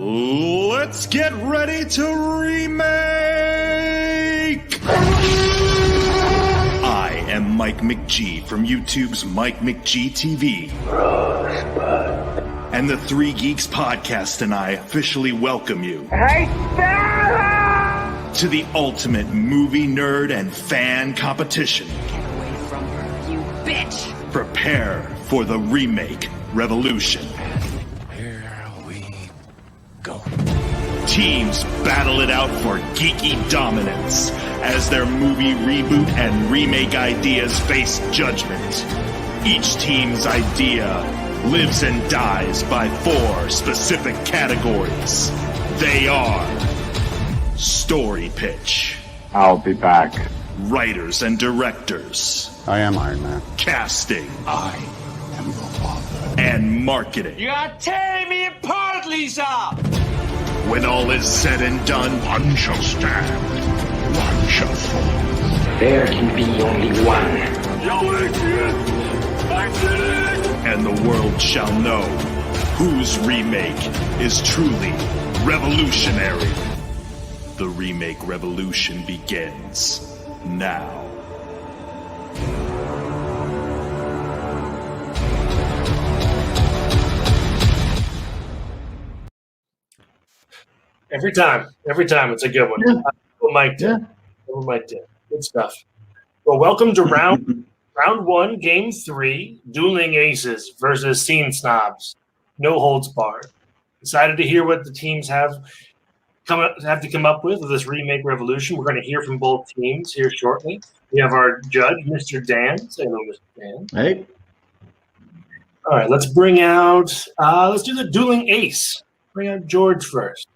Let's get ready to remake! I am Mike McG from YouTube's Mike McG TV. Rosebud. And the Three Geeks podcast and I officially welcome you to the ultimate movie nerd and fan competition. Get away from her, you bitch! Prepare for the remake revolution. Here we go. Teams battle it out for geeky dominance as their movie reboot and remake ideas face judgment. Each team's idea lives and dies by 4 specific categories. They are story pitch, I'll be back. writers and directors, I am Iron Man. casting, I am your father. and marketing. You are tearing me apart, Lisa! When all is said and done, One shall stand, one shall fall. There can be only one. and the world shall know whose remake is truly revolutionary. The remake revolution begins now. Every time, it's a good one. Yeah. Mike did. Good stuff. Well, welcome to round one, game 3, Dueling Aces versus Scene Snobs. No holds barred. Excited to hear what the teams have to come up with this remake revolution. We're going to hear from both teams here shortly. We have our judge, Mr. Dan. Say hello, Mr. Dan. Hey. All right, let's bring out. Let's do the Dueling Ace. Bring out George first.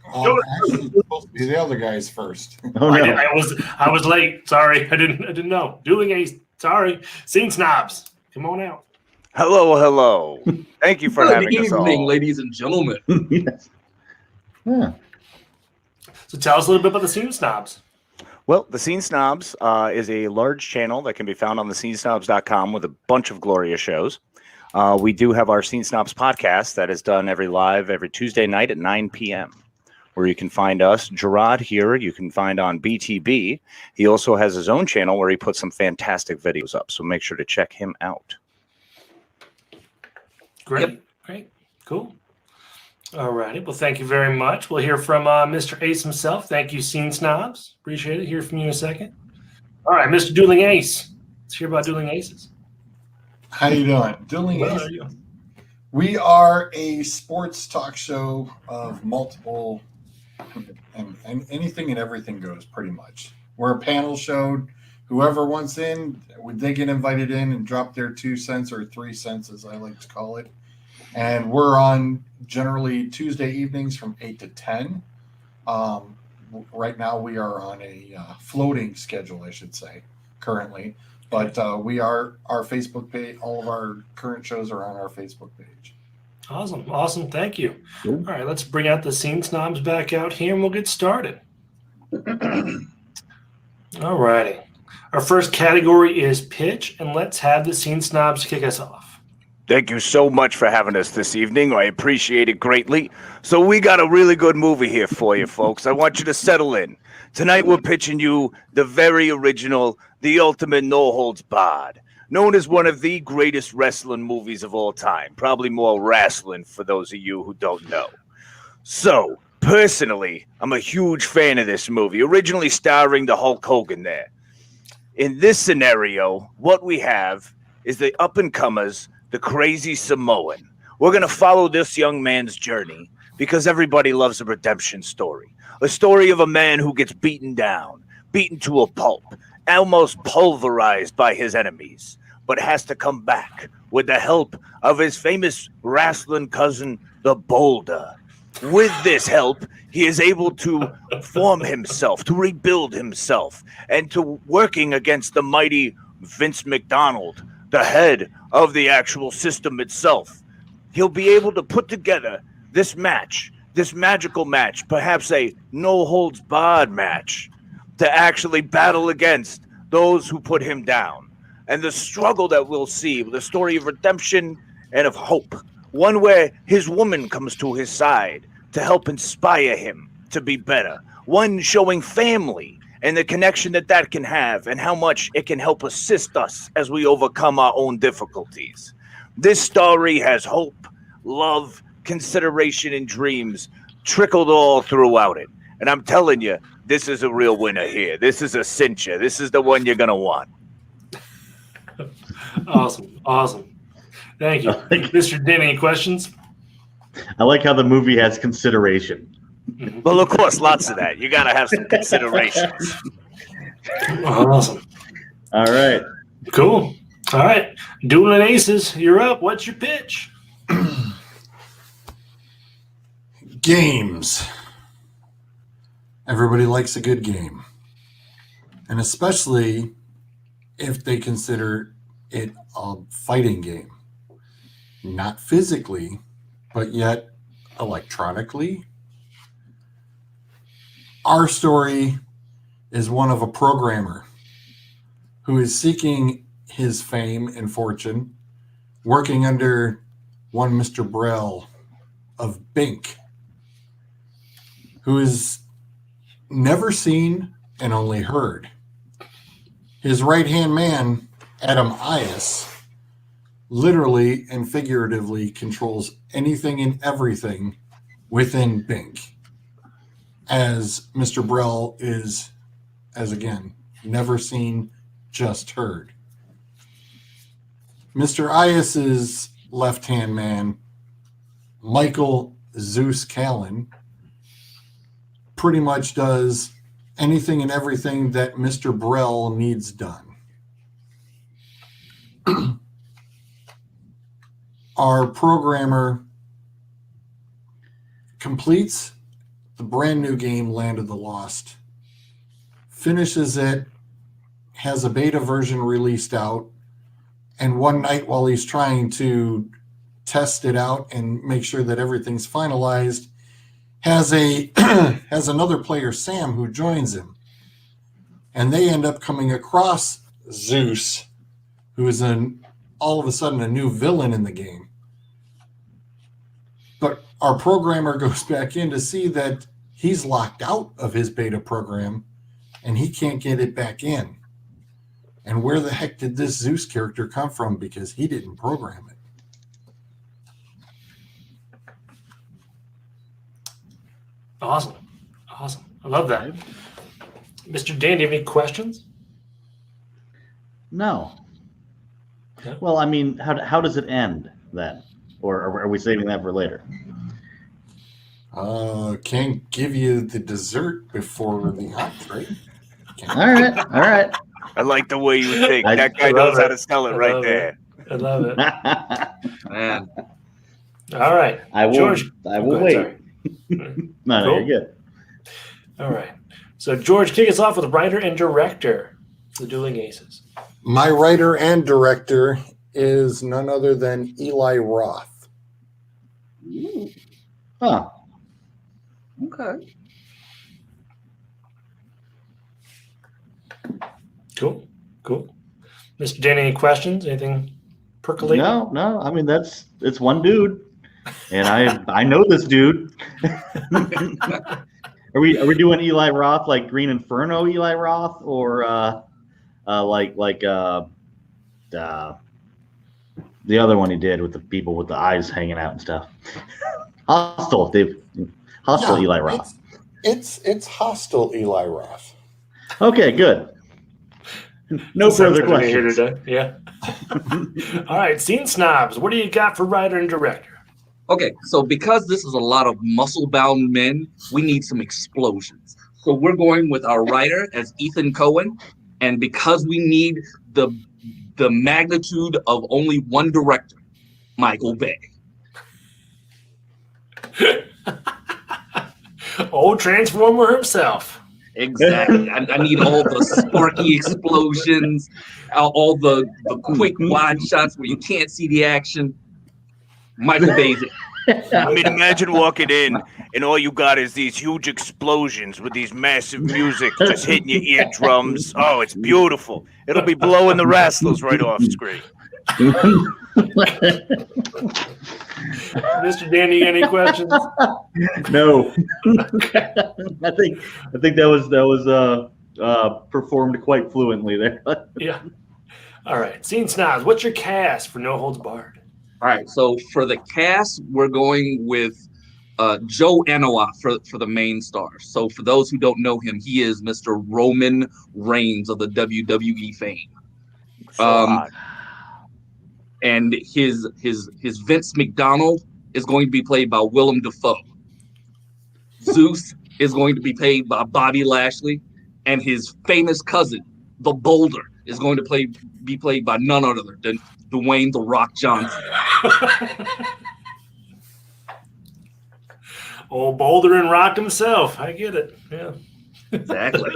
Actually, it's supposed to be the other guys first. Oh no. I was late. Sorry, I didn't know. Dueling Ace. Sorry. Scene Snobs. Come on out. Hello. Thank you for having us evening, all. ladies and gentlemen. Yes. Yeah. So tell us a little bit about the Scene Snobs. Well, the Scene Snobs is a large channel that can be found on the scenesnobs.com with a bunch of glorious shows. We do have our Scene Snobs podcast that is done every Tuesday night at 9 p.m. where you can find us. Jarrod here, you can find on BTB. He also has his own channel where he puts some fantastic videos up, so make sure to check him out. Great. Cool. All righty. Well, thank you very much. We'll hear from Mr. Ace himself. Thank you, Scene Snobs. Appreciate it. Hear from you in a second. All right, Mr. Dueling Ace. Let's hear about Dueling Aces. How you doing? Dueling Well, Aces. We are a sports talk show of multiple and anything and everything goes pretty much. We're a panel show. Whoever wants in, they get invited in and drop their 2 cents or 3 cents, as I like to call it. And we're on generally Tuesday evenings from 8 to 10. Right now we are on a floating schedule, I should say, currently. But we are our Facebook page. All of our current shows are on our Facebook page. Awesome. Thank you. All right, let's bring out the Scene Snobs back out here, and we'll get started. All righty. Our first category is pitch, and let's have the Scene Snobs kick us off. Thank you so much for having us this evening. I appreciate it greatly. So we got a really good movie here for you, folks. I want you to settle in. Tonight we're pitching you the very original, the ultimate no holds barred, known as one of the greatest wrestling movies of all time. Probably more wrestling for those of you who don't know. So, personally, I'm a huge fan of this movie, originally starring the Hulk Hogan there. In this scenario, what we have is the up-and-comers, the Crazy Samoan. We're going to follow this young man's journey because everybody loves a redemption story. A story of a man who gets beaten down, beaten to a pulp, almost pulverized by his enemies, but has to come back with the help of his famous wrestling cousin, the Boulder. With this help, he is able to form himself, to rebuild himself, and to working against the mighty Vince McDonald, the head of the actual system itself. He'll be able to put together this match, this magical match, perhaps a no-holds-barred match, to actually battle against those who put him down. And the struggle that we'll see, the story of redemption and of hope, One where his woman comes to his side to help inspire him to be better. One showing family and the connection that can have and how much it can help assist us as we overcome our own difficulties. This story has hope, love, consideration, and dreams trickled all throughout it. And I'm telling you, this is a real winner here. This is a cincher. This is the one you're going to want. Awesome. Thank you. Mr. Dan, any questions? I like how the movie has consideration. Well, of course, lots of that. You got to have some considerations. Awesome. All right. Cool. All right. Dueling Aces, you're up. What's your pitch? Games. Everybody likes a good game. And especially if they consider it a fighting game. Not physically, but yet electronically. Our story is one of a programmer who is seeking his fame and fortune, working under one Mr. Brell of Bink, who is never seen and only heard. His right-hand man, Adam Ias, literally and figuratively controls anything and everything within Bink, as Mr. Brell is, as again, never seen, just heard. Mr. Ias's left-hand man, Michael Zeus Callan, pretty much does anything and everything that Mr. Brell needs done. Our programmer completes the brand new game, Land of the Lost, finishes it, has a beta version released out, and one night while he's trying to test it out and make sure that everything's finalized, has another player, Sam, who joins him. And they end up coming across Zeus, who is all of a sudden a new villain in the game. But our programmer goes back in to see that he's locked out of his beta program and he can't get it back in. And where the heck did this Zeus character come from? Because he didn't program it. Awesome. I love that. Mr. Dan, do you have any questions? No. Okay. Well, I mean, how does it end then? Or are we saving that for later? Can't give you the dessert before the entree. All right. I like the way you think. That guy knows how to sell it right there. I love it. Man. All right. I will George, wait. sorry. No, Cool. you're good. All right. So, George, kick us off with writer and director for the Dueling Aces. My writer and director is none other than Eli Roth. Huh. Okay. Cool. Mr. Dan, any questions? Anything percolating? No. I mean, it's one dude, and I know this dude. Are we doing Eli Roth like Green Inferno Eli Roth, or the other one he did with the people with the eyes hanging out and stuff? Hostile Eli Roth. It's Hostile Eli Roth. Okay, good. No further questions. Today. Yeah. All right, Scene Snobs, what do you got for writer and director? Okay, so because this is a lot of muscle-bound men, we need some explosions. So we're going with our writer as Ethan Cohen, and because we need the magnitude of only one director, Michael Bay. Old Transformer himself. Exactly. I need all the sparky explosions, all the quick wide shots where you can't see the action. Michael Bay's it. I mean, imagine walking in and all you got is these huge explosions with these massive music just hitting your eardrums. Oh, it's beautiful. It'll be blowing the rascals right off screen. Mr. Danny, any questions? No. I think that was performed quite fluently there. Yeah. All right. Scene Snobs, what's your cast for No Holds Barred? All right, so for the cast, we're going with Joe Anoa for the main star. So for those who don't know him, he is Mr. Roman Reigns of the WWE fame. And his Vince McDonald is going to be played by Willem Dafoe. Zeus is going to be played by Bobby Lashley, and his famous cousin, the Boulder, is going to be played by none other than Dwayne "The Rock" Johnson. Old Boulder and Rock himself. I get it. Yeah. Exactly.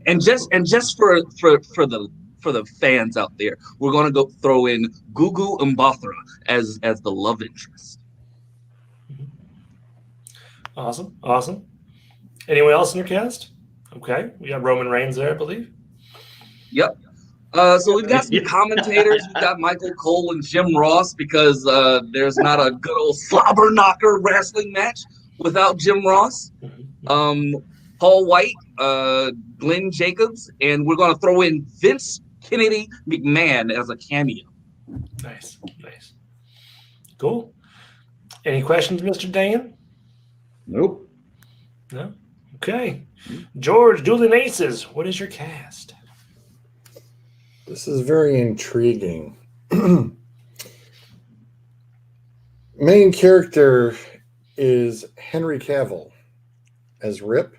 and just for the fans out there, we're gonna go throw in Gugu Mbatha as the love interest. Awesome. Anyone else in your cast? Okay, we got Roman Reigns there, I believe. Yep. So we've got some commentators. We've got Michael Cole and Jim Ross because there's not a good old slobber knocker wrestling match without Jim Ross. Paul White, Glenn Jacobs, and we're going to throw in Vince Kennedy McMahon as a cameo. Nice. Cool. Any questions, Mr. Dan? Nope. No? Okay. George, Dueling Aces, what is your cast? This is very intriguing. Main character is Henry Cavill as Rip,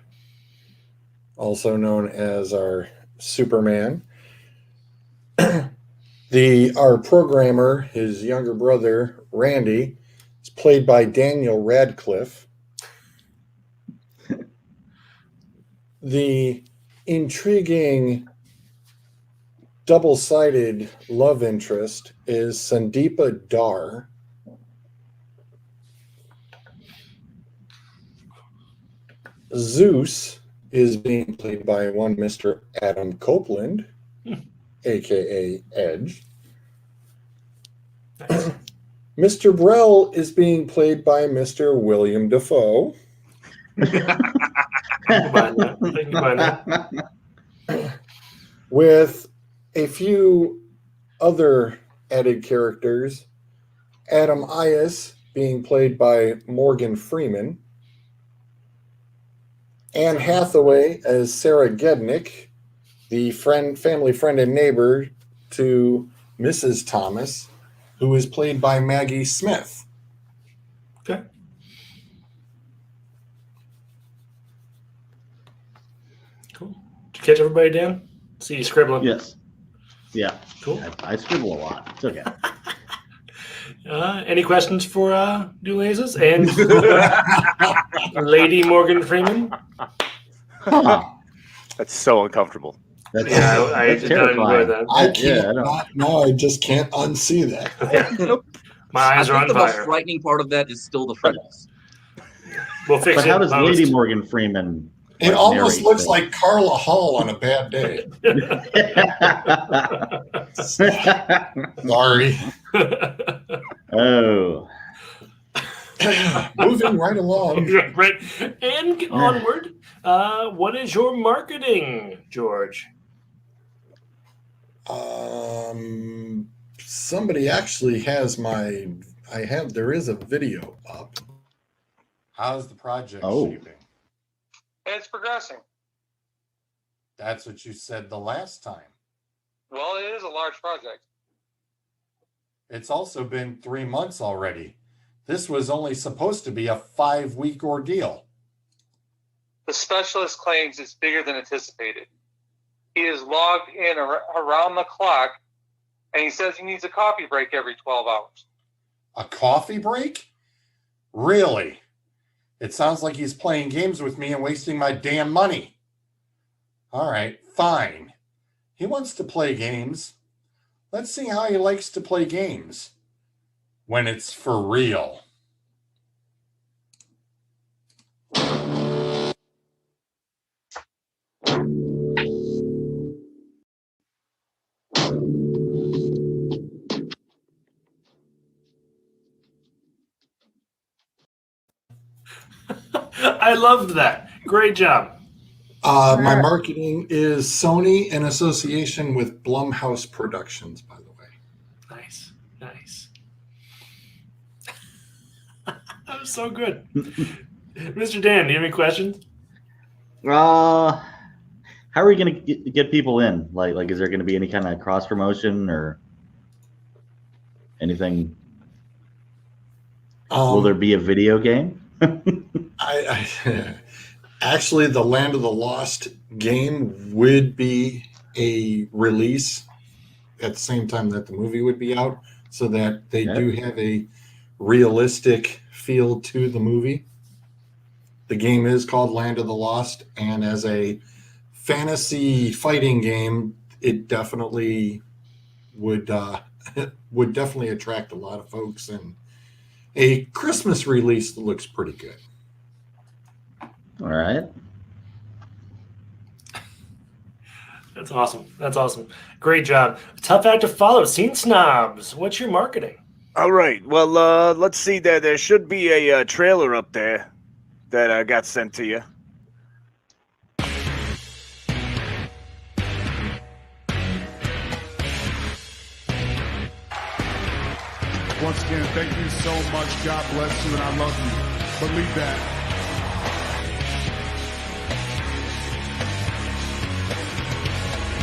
also known as our Superman. Our programmer, his younger brother, Randy, is played by Daniel Radcliffe. The intriguing double-sided love interest is Sandeepa Dar. Zeus is being played by one Mr. Adam Copeland, aka Edge. Nice. Mr. Brell is being played by Mr. William Dafoe. With a few other added characters, Adam Ias being played by Morgan Freeman, Anne Hathaway as Sarah Gednick, the family friend and neighbor to Mrs. Thomas, who is played by Maggie Smith. Okay. Cool. Did you catch everybody, Dan? See you scribbling. Yes. Yeah. Cool. I scribble a lot. It's okay. Any questions for Dueling Aces and Lady Morgan Freeman? That's so uncomfortable. I did not enjoy that. I can't I just can't unsee that. My eyes are on the most fire. frightening part of that is still the freckles. We'll fix But it. how does Lady Morgan Freeman? It almost looks like Carla Hall on a bad day. Sorry. Oh. Moving right along. Right. And onward. What is your marketing, George? Somebody actually has there is a video up. How's the project shaping? It's progressing. That's what you said the last time. Well, it is a large project. It's also been 3 months already. This was only supposed to be a 5-week ordeal. The specialist claims it's bigger than anticipated. He is logged in around the clock, and he says he needs a coffee break every 12 hours. A coffee break? Really? It sounds like he's playing games with me and wasting my damn money. All right, fine. He wants to play games. Let's see how he likes to play games. When it's for real. I loved that. Great job. My marketing is Sony in association with Blumhouse Productions, by the way. Nice. That was so good. Mr. Dan, do you have any questions? How are we going to get people in? Like, is there going to be any kind of cross promotion or anything? Will there be a video game? Actually, the Land of the Lost game would be a release at the same time that the movie would be out, so that they do have a realistic feel to the movie. The game is called Land of the Lost, and as a fantasy fighting game, it definitely would definitely attract a lot of folks, and a Christmas release that looks pretty good. All right. That's awesome. Great job. Tough act to follow. Scene Snobs. What's your marketing? All right. Well, let's see. There should be a trailer up there that got sent to you. Once again, thank you so much. God bless you, and I love you. Believe that.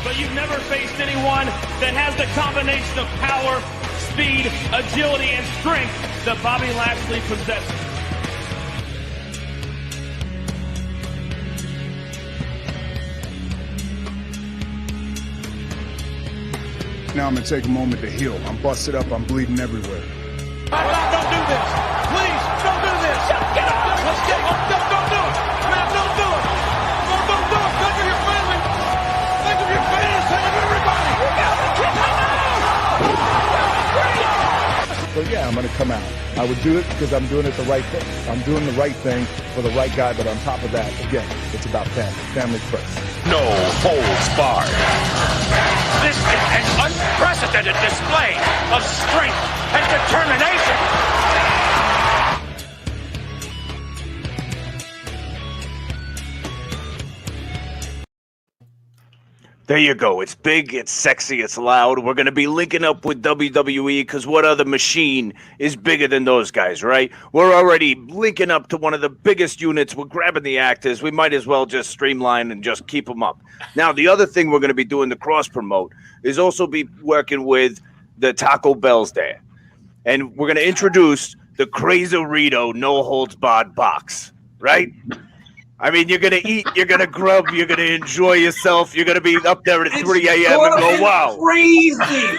But you've never faced anyone that has the combination of power, speed, agility, and strength that Bobby Lashley possesses. Now I'm going to take a moment to heal. I'm busted up. I'm bleeding everywhere. Don't do this. Please, don't do this. Get up. Let's get it. Don't do it. Man, don't do it. Don't do it. Think of your family. Think of your fans. Think of everybody. You got the kid. So yeah, I'm going to come out. I would do it because I'm doing it the right thing. I'm doing the right thing for the right guy, but on top of that, again, it's about family. Family first. No holds barred. This is an unprecedented display of strength and determination. There you go. It's big, it's sexy, it's loud. We're going to be linking up with WWE because what other machine is bigger than those guys, right? We're already linking up to one of the biggest units. We're grabbing the actors. We might as well just streamline and just keep them up. Now, the other thing we're going to be doing to cross-promote is also be working with the Taco Bells there. And we're going to introduce the Crazerito No Holds Barred box, right? I mean, you're going to eat, you're going to grub, you're going to enjoy yourself. You're going to be up there at 3 a.m. and go, wow. Crazy.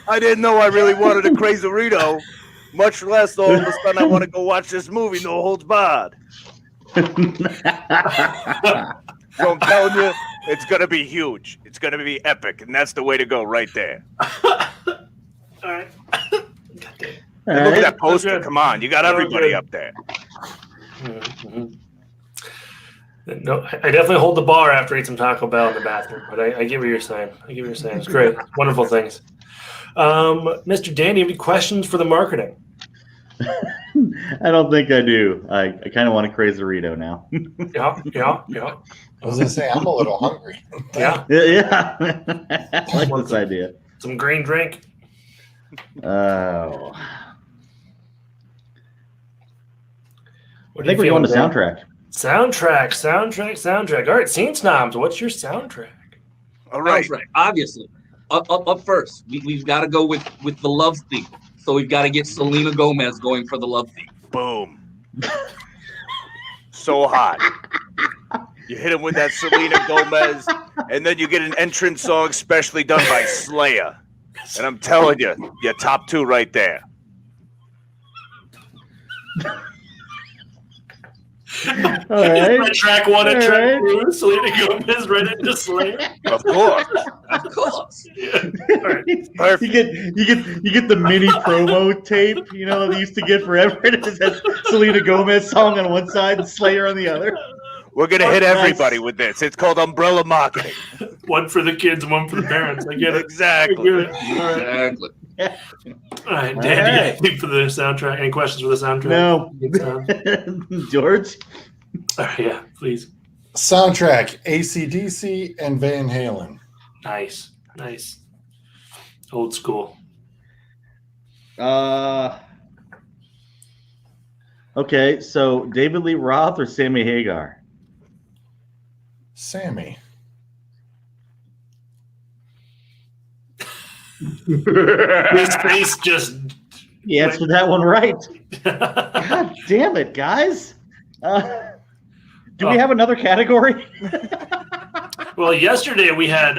I didn't know I really wanted a Crazerito, much less all of a sudden I want to go watch this movie, No Holds Barred. So I'm telling you, it's going to be huge. It's going to be epic, and that's the way to go right there. All right. And look at that poster. Come on. You got everybody up there. Mm-hmm. No, I definitely hold the bar after I eat some Taco Bell in the bathroom, but I get what you're saying. It's great. Wonderful things. Mr. Dan, do you have any questions for the marketing? I don't think I do. I kind of want a Crazerito now. Yeah. I was going to say, I'm a little hungry. Yeah. I like this idea. Some green drink. Oh. I think we're going to soundtrack. Soundtrack. All right, Scene Snobs, what's your soundtrack? All right. Soundtrack, obviously. Up first, we've got to go with the love theme. So we've got to get Selena Gomez going for the love theme. Boom. So hot. You hit him with that Selena Gomez, and then you get an entrance song specially done by Slayer. And I'm telling you, you're top two right there. All right. Track one and track two. Selena Gomez right into Slayer. Of course. Yeah. All right. You get the mini promo tape, you know, they used to get forever. It just has Selena Gomez song on one side and Slayer on the other. We're going to hit everybody with this. It's called umbrella marketing. One for the kids, one for the parents. I get it. Exactly. I get it. All right. Exactly. All right, Dan, do you have anything for the soundtrack? Any questions for the soundtrack? No. George? Yeah, please. Soundtrack, AC/DC and Van Halen. Nice. Old school. Okay, so David Lee Roth or Sammy Hagar? Sammy. His face just... He answered that one right. God damn it, guys. Do we have another category? Well, yesterday we had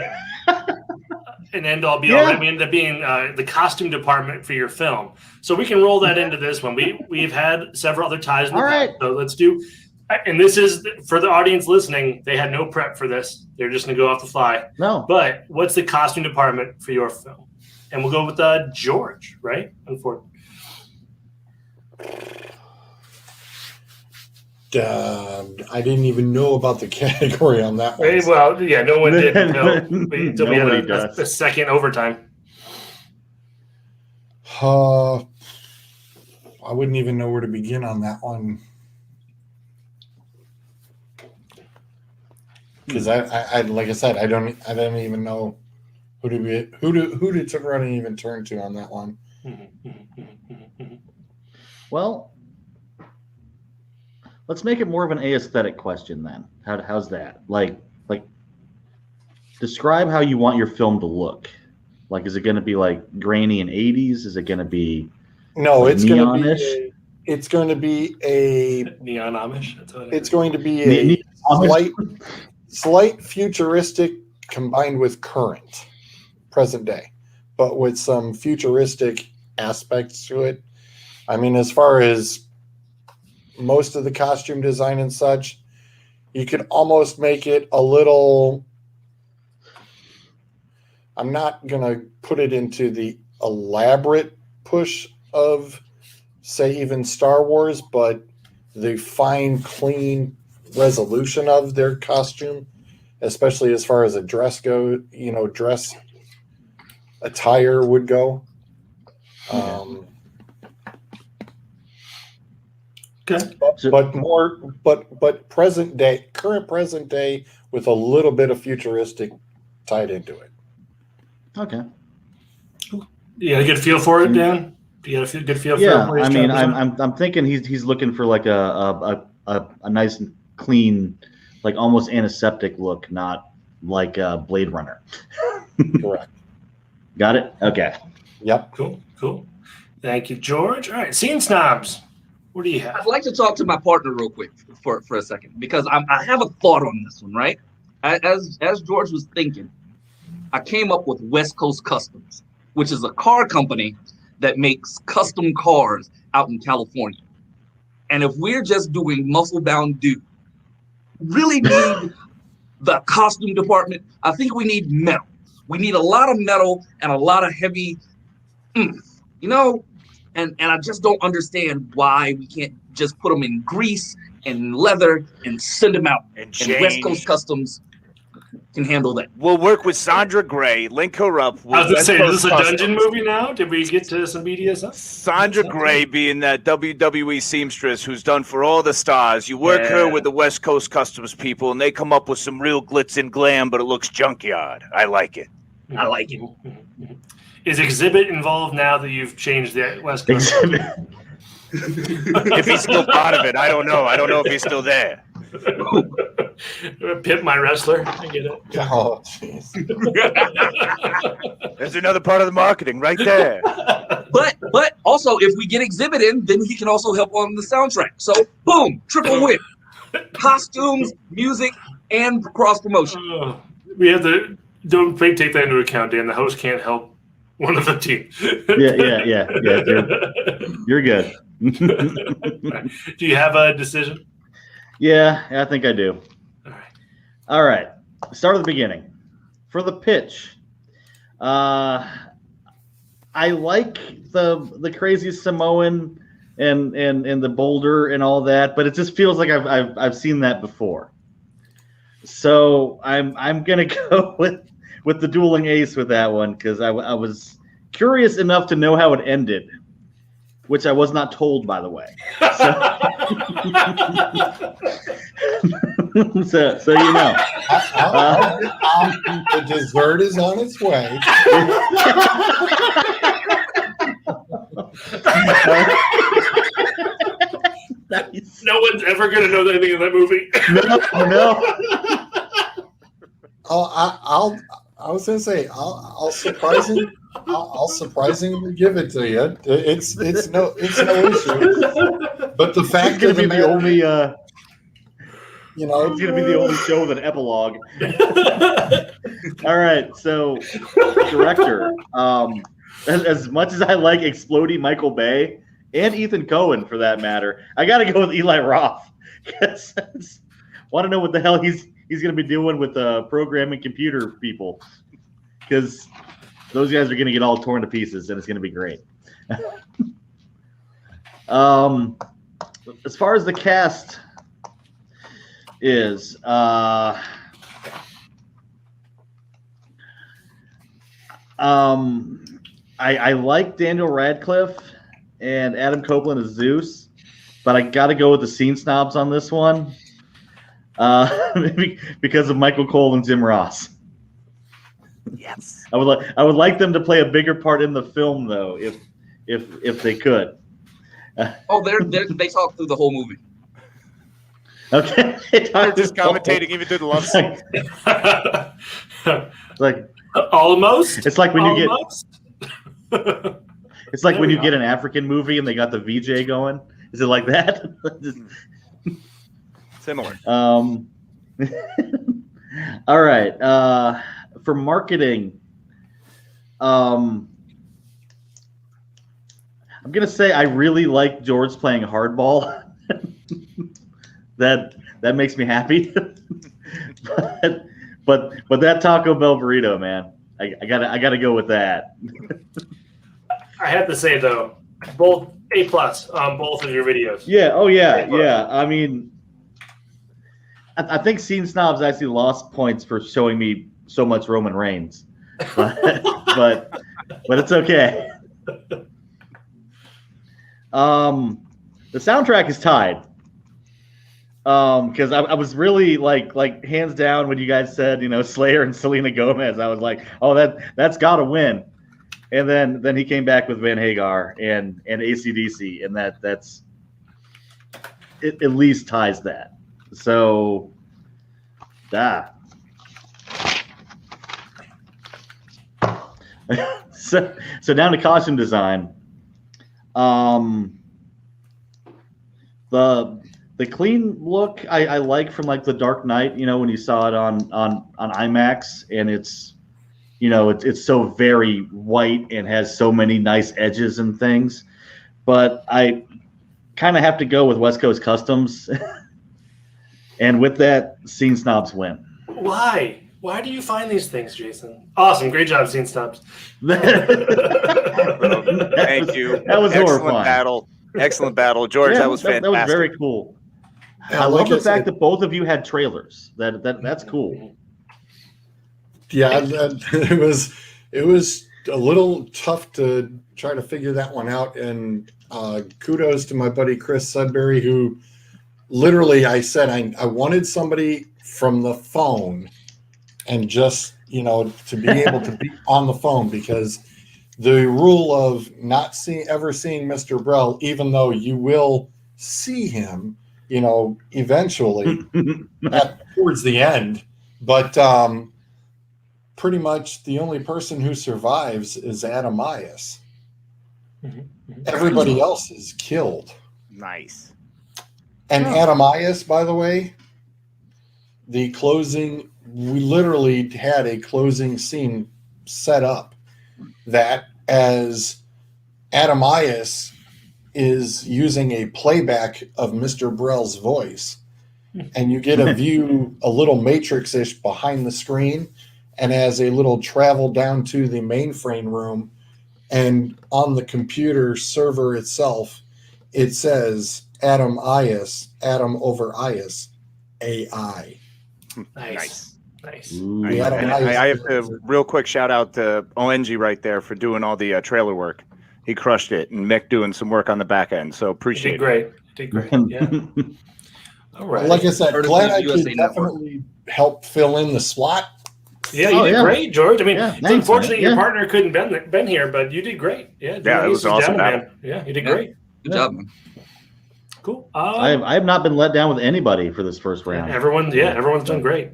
an end-all be-all. Yeah. Right? We ended up being the costume department for your film. So we can roll that into this one. We've had several other ties in the past. So let's do... And this is, for the audience listening, they had no prep for this. They're just going to go off the fly. No. But what's the costume department for your film? And we'll go with George, right? Unfortunately. I didn't even know about the category on that one. Well, yeah, no one did until we had a second overtime. I wouldn't even know where to begin on that one. Because I like I said, I don't even know who to turn and even turn to on that one. Well, let's make it more of an aesthetic question then. How's that? Like, describe how you want your film to look. Like, is it going to be like grainy and 80s? Is it going to be it's neonish? It's going to be a neon Amish. That's what it's going to be a slight futuristic combined with present day, but with some futuristic aspects to it. I mean, as far as most of the costume design and such, you could almost make it a little... I'm not going to put it into the elaborate push of, say, even Star Wars, but the fine, clean resolution of their costume, especially as far as a dress attire would go. Okay. But current present day with a little bit of futuristic tied into it. Okay. You got a good feel for it, Dan? You got a good feel for it? Yeah, I mean, I'm thinking he's looking for like a nice and clean, like almost antiseptic look, not like Blade Runner. Correct. Got it? Okay. Yep. Cool. Thank you, George. All right, Scene Snobs. What do you have? I'd like to talk to my partner real quick for a second, because I have a thought on this one, right? As George was thinking, I came up with West Coast Customs, which is a car company that makes custom cars out in California. And if we're just doing muscle-bound dude, really need the costume department, I think we need metal. We need a lot of metal and a lot of heavy, and I just don't understand why we can't just put them in grease and leather and send them out. And West Coast Customs can handle that. We'll work with Sandra Gray, link her up. I was going to say, is this a dungeon movie now? Did we get to some BDSM? Sandra Gray being that WWE seamstress who's done for all the stars. You work her with the West Coast Customs people, and they come up with some real glitz and glam, but it looks junkyard. I like it. I like it. Is Exhibit involved now that you've changed the West Coast? If he's still part of it, I don't know. I don't know if he's still there. Pimp my wrestler. I get it. Oh, jeez. There's another part of the marketing right there. But also, if we get Exhibit in, then he can also help on the soundtrack. So, boom, triple win. Costumes, music, and cross promotion. We have to take that into account, Dan. The host can't help one of the team. Yeah. You're good. Do you have a decision? Yeah, I think I do. All right. Start at the beginning. For the pitch, I like the crazy Samoan and the boulder and all that, but it just feels like I've seen that before. So I'm gonna go with the dueling ace with that one, because I was curious enough to know how it ended, which I was not told, by the way. So you know. The dessert is on its way. Nice. No one's ever going to know anything in that movie. No. I was gonna say I'll surprisingly give it to you. It's no issue. But the fact it's gonna be the only it's gonna be the only show with an epilogue. All right, so director. As much as I like exploding Michael Bay and Ethan Cohen for that matter, I got to go with Eli Roth. Want to know what the hell he's going to be doing with programming computer people, because those guys are going to get all torn to pieces, and it's going to be great. As far as the cast is, I like Daniel Radcliffe and Adam Copeland as Zeus, but I got to go with the Scene Snobs on this one, because of Michael Cole and Tim Ross. Yes. I would like them to play a bigger part in the film, though, if they could. They talk through the whole movie. Okay. They're just commentating even through the love scene. Like almost. It's like when you get. It's like when you get an African movie and they got the VJ going. Is it like that? Similar. All right. For marketing, I'm gonna say I really like George playing hardball. That makes me happy. but that Taco Bell burrito, man, I gotta go with that. I have to say though, both A+ on both of your videos. Yeah. Oh yeah. Yeah. I mean, I think Scene Snobs actually lost points for showing me so much Roman Reigns, but it's okay. The soundtrack is tied. Because I was really like hands down when you guys said, Slayer and Selena Gomez. I was like, oh, that's got to win. And then he came back with Van Hagar and AC/DC, and that's it at least ties that. So, so down to costume design. The clean look I like from like The Dark Knight, when you saw it on IMAX, and it's so very white and has so many nice edges and things. But I kind of have to go with West Coast Customs. And with that, Scene Snobs win. Why? Why do you find these things, Jason? Awesome. Great job, Scene Snobs. Thank you. That was horrifying. Excellent battle. George, that was fantastic. That was very cool. I love the fact that both of you had trailers. That's cool. Yeah, it was a little tough to try to figure that one out. And kudos to my buddy Chris Sudbury, who literally I said I wanted somebody from the phone and just to be able to be on the phone, because the rule of not ever seeing Mr. Brell, even though you will see him, eventually towards the end. But pretty much the only person who survives is Adamias. Everybody else is killed. Nice. And Adamias, by the way, the closing, we literally had a closing scene set up that as Adamias is using a playback of Mr. Brell's voice, and you get a view, a little Matrix-ish behind the screen, and as a little travel down to the mainframe room, and on the computer server itself, it says Adam over Ias, AI. Nice. Nice. Ooh, We had a nice- I have to real quick shout out to ONG right there for doing all the trailer work. He crushed it, and Mick doing some work on the back end. So You appreciate did great. You did great. Yeah. All right. Like I said, Courtesy glad of I could USA Network. definitely help fill in the slot. Yeah, you Oh, did yeah. great, George. I mean, Yeah, it's thanks, unfortunate man. your Yeah. partner couldn't been here, but you did great. Yeah, Yeah, it was an awesome man. Yeah, you did great. Good job, man. Cool. I have not been let down with anybody for this first round. Everyone's done great.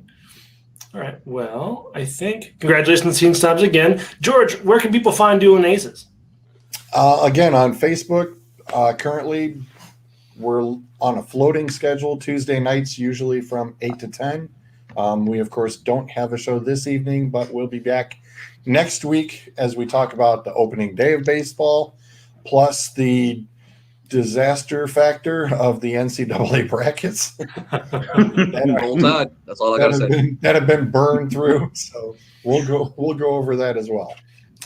All right. Well, I think congratulations, Scene Snobs again. George, where can people find Dueling Aces? Again, on Facebook, currently we're on a floating schedule Tuesday nights, usually from 8 to 10. We, of course, don't have a show this evening, but we'll be back next week as we talk about the opening day of baseball, plus the disaster factor of the NCAA brackets Roll Tide. That's all I gotta say. that have been burned through. So we'll go over that as well.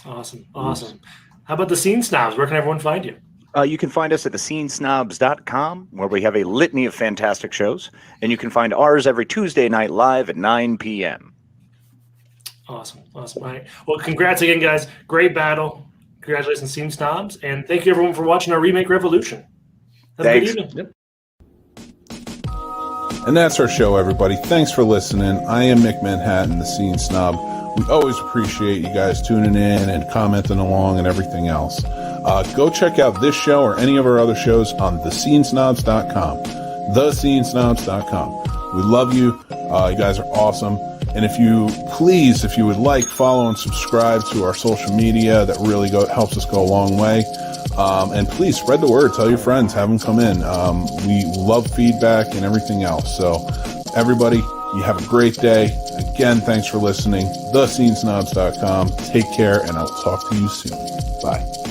Awesome. How about the Scene Snobs? Where can everyone find you? You can find us at thescenesnobs.com, where we have a litany of fantastic shows, and you can find ours every Tuesday night live at 9 p.m. Awesome. All right. Well, congrats again, guys. Great battle. Congratulations, Scene Snobs, and thank you everyone for watching our Remake Revolution. Have Thanks. a good evening. And that's our show, everybody. Thanks for listening. I am Mick Manhattan, the Scene Snob. We always appreciate you guys tuning in and commenting along and everything else. Go check out this show or any of our other shows on thescenesnobs.com. Thescenesnobs.com. We love you. You guys are awesome. And if you would like, follow and subscribe to our social media. That really helps us go a long way. And please spread the word. Tell your friends. Have them come in. We love feedback and everything else. So everybody, you have a great day. Again, thanks for listening. Thescenesnobs.com. Take care, and I'll talk to you soon. Bye.